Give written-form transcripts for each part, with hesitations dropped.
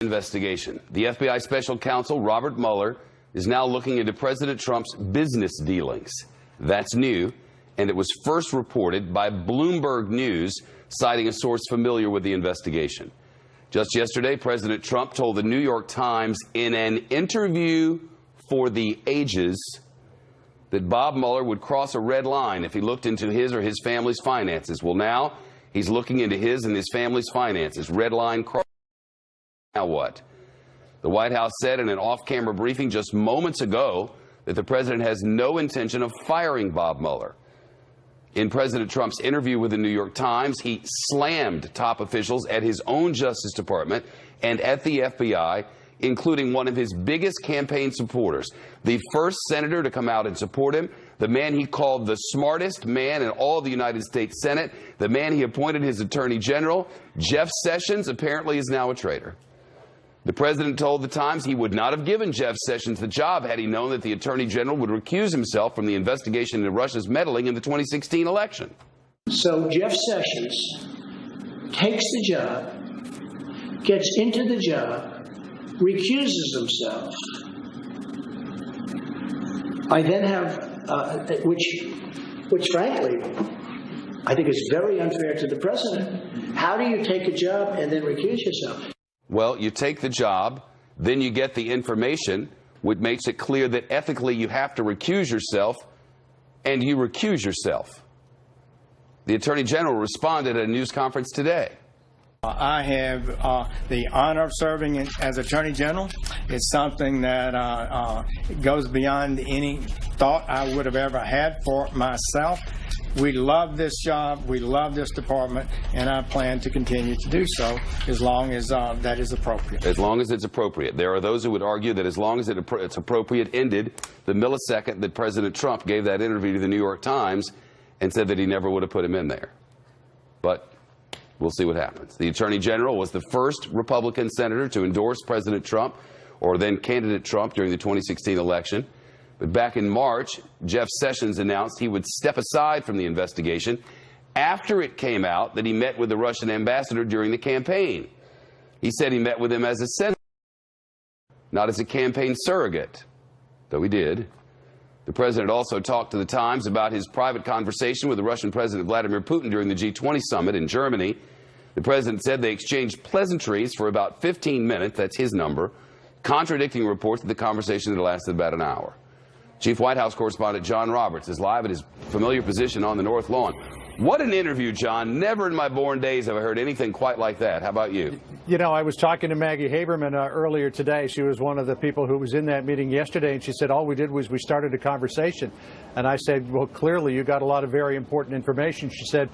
Investigation. The FBI special counsel, Robert Mueller, is now looking into President Trump's business dealings. That's new, and it was first reported by Bloomberg News, citing a source familiar with the investigation. Just yesterday, President Trump told the New York Times in an interview for The Ages that Bob Mueller would cross a red line if he looked into his or his family's finances. Well, now he's looking into his and his family's finances. Red line cross. Now what? The White House said in an off-camera briefing just moments ago that the president has no intention of firing Bob Mueller. In President Trump's interview with the New York Times, he slammed top officials at his own Justice Department and at the FBI, including one of his biggest campaign supporters, the first senator to come out and support him, the man he called the smartest man in all the United States Senate, the man he appointed his attorney general. Jeff Sessions apparently is now a traitor. The president told the Times he would not have given Jeff Sessions the job had he known that the attorney general would recuse himself from the investigation into Russia's meddling in the 2016 election. So Jeff Sessions takes the job, gets into the job, recuses himself. I then have, which frankly, I think is very unfair to the president. How do you take a job and then recuse yourself? Well, you take the job, then you get the information, which makes it clear that ethically you have to recuse yourself, and you recuse yourself. The Attorney General responded at a news conference today. I have the honor of serving as Attorney General. It's something that goes beyond any thought I would have ever had for myself. We love this job, we love this department, and I plan to continue to do so as long as that is appropriate. As long as it's appropriate. There are those who would argue that as long as it's appropriate ended the millisecond that President Trump gave that interview to the New York Times and said that he never would have put him in there. But we'll see what happens. The Attorney General was the first Republican senator to endorse President Trump, or then candidate Trump, during the 2016 election. But back in March, Jeff Sessions announced he would step aside from the investigation after it came out that he met with the Russian ambassador during the campaign. He said he met with him as a senator, not as a campaign surrogate, though he did. The president also talked to the Times about his private conversation with the Russian President Vladimir Putin during the G20 summit in Germany. The president said they exchanged pleasantries for about 15 minutes, that's his number, contradicting reports that the conversation had lasted about an hour. Chief White House correspondent John Roberts is live at his familiar position on the North Lawn. What an interview, John. Never in my born days have I heard anything quite like that. How about you? You know, I was talking to Maggie Haberman earlier today. She was one of the people who was in that meeting yesterday, and she said, all we did was we started a conversation. And I said, well, clearly you got a lot of very important information. She said,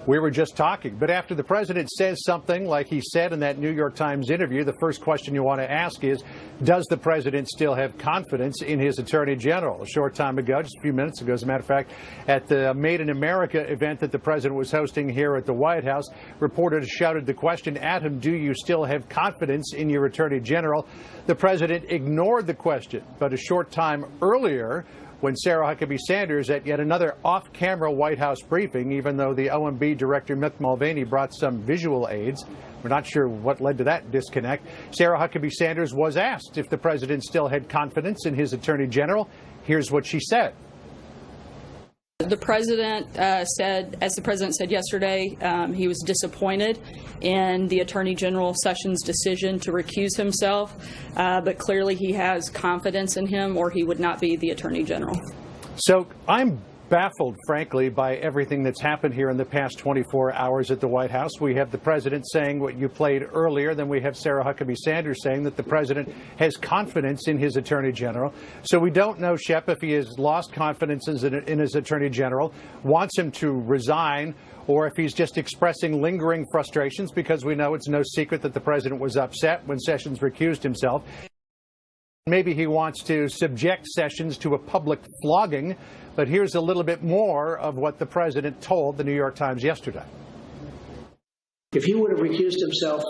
we were just talking. But after the president says something like he said in that New York Times interview, the first question you want to ask is, does the president still have confidence in his attorney general? A short time ago, just a few minutes ago, as a matter of fact, at the Made in America event that the president was hosting here at the White House, reporters shouted the question at him, do you still have confidence in your attorney general? The president ignored the question, but a short time earlier, when Sarah Huckabee Sanders, at yet another off-camera White House briefing, even though the OMB director Mick Mulvaney brought some visual aids, we're not sure what led to that disconnect, Sarah Huckabee Sanders was asked if the president still had confidence in his attorney general. Here's what she said. The president said, as the president said yesterday, he was disappointed in the Attorney General Sessions' decision to recuse himself, but clearly he has confidence in him or he would not be the Attorney General. So I'm baffled, frankly, by everything that's happened here in the past 24 hours at the White House. We have the president saying what you played earlier. Then we have Sarah Huckabee Sanders saying that the president has confidence in his attorney general. So we don't know, Shep, if he has lost confidence in his attorney general, wants him to resign, or if he's just expressing lingering frustrations, because we know it's no secret that the president was upset when Sessions recused himself. Maybe he wants to subject Sessions to a public flogging. But here's a little bit more of what the president told the New York Times yesterday. If he would have recused himself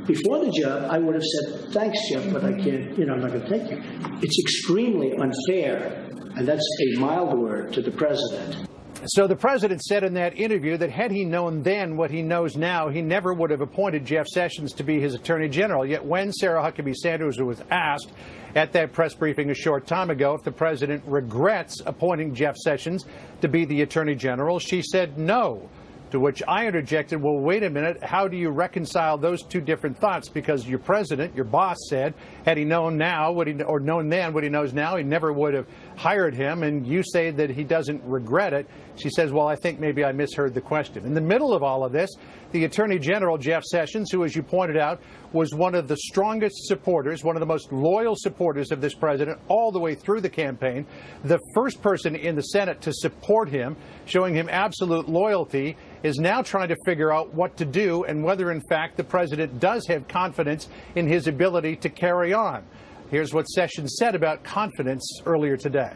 before the job, I would have said, thanks, Jeff, but I can't, I'm not going to take you. It's extremely unfair, and that's a mild word, to the president. So the president said in that interview that had he known then what he knows now, he never would have appointed Jeff Sessions to be his attorney general. Yet when Sarah Huckabee Sanders was asked at that press briefing a short time ago if the president regrets appointing Jeff Sessions to be the attorney general, she said no. To which I interjected, well, wait a minute, how do you reconcile those two different thoughts? Because your president, your boss, said, had he known now, or known then what he knows now, he never would have hired him. And you say that he doesn't regret it. She says, well, I think maybe I misheard the question. In the middle of all of this, the Attorney General, Jeff Sessions, who, as you pointed out, was one of the strongest supporters, one of the most loyal supporters of this president all the way through the campaign, the first person in the Senate to support him, showing him absolute loyalty, is now trying to figure out what to do and whether, in fact, the president does have confidence in his ability to carry on. Here's what Sessions said about confidence earlier today.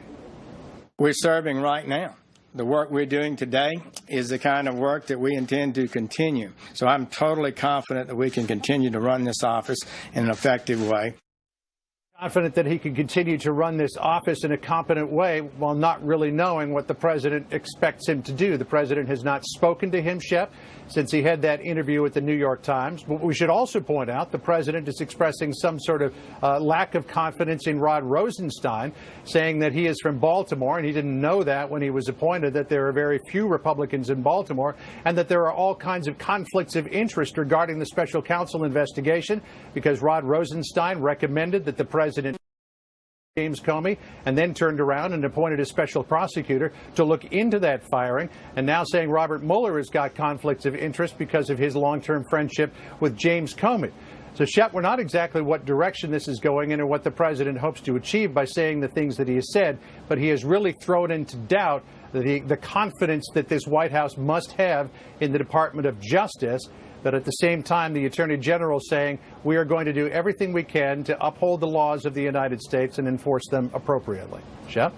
We're serving right now. The work we're doing today is the kind of work that we intend to continue. So I'm totally confident that we can continue to run this office in an effective way. Confident that he can continue to run this office in a competent way while not really knowing what the president expects him to do. The president has not spoken to him, Shep, since he had that interview with the New York Times. But we should also point out the president is expressing some sort of lack of confidence in Rod Rosenstein, saying that he is from Baltimore, and he didn't know that when he was appointed, that there are very few Republicans in Baltimore, and that there are all kinds of conflicts of interest regarding the special counsel investigation, because Rod Rosenstein recommended that the president James Comey, and then turned around and appointed a special prosecutor to look into that firing, and now saying Robert Mueller has got conflicts of interest because of his long-term friendship with James Comey. So, Shep, we're not exactly what direction this is going in or what the president hopes to achieve by saying the things that he has said, but he has really thrown into doubt the confidence that this White House must have in the Department of Justice. But at the same time, the Attorney General saying we are going to do everything we can to uphold the laws of the United States and enforce them appropriately. Shep?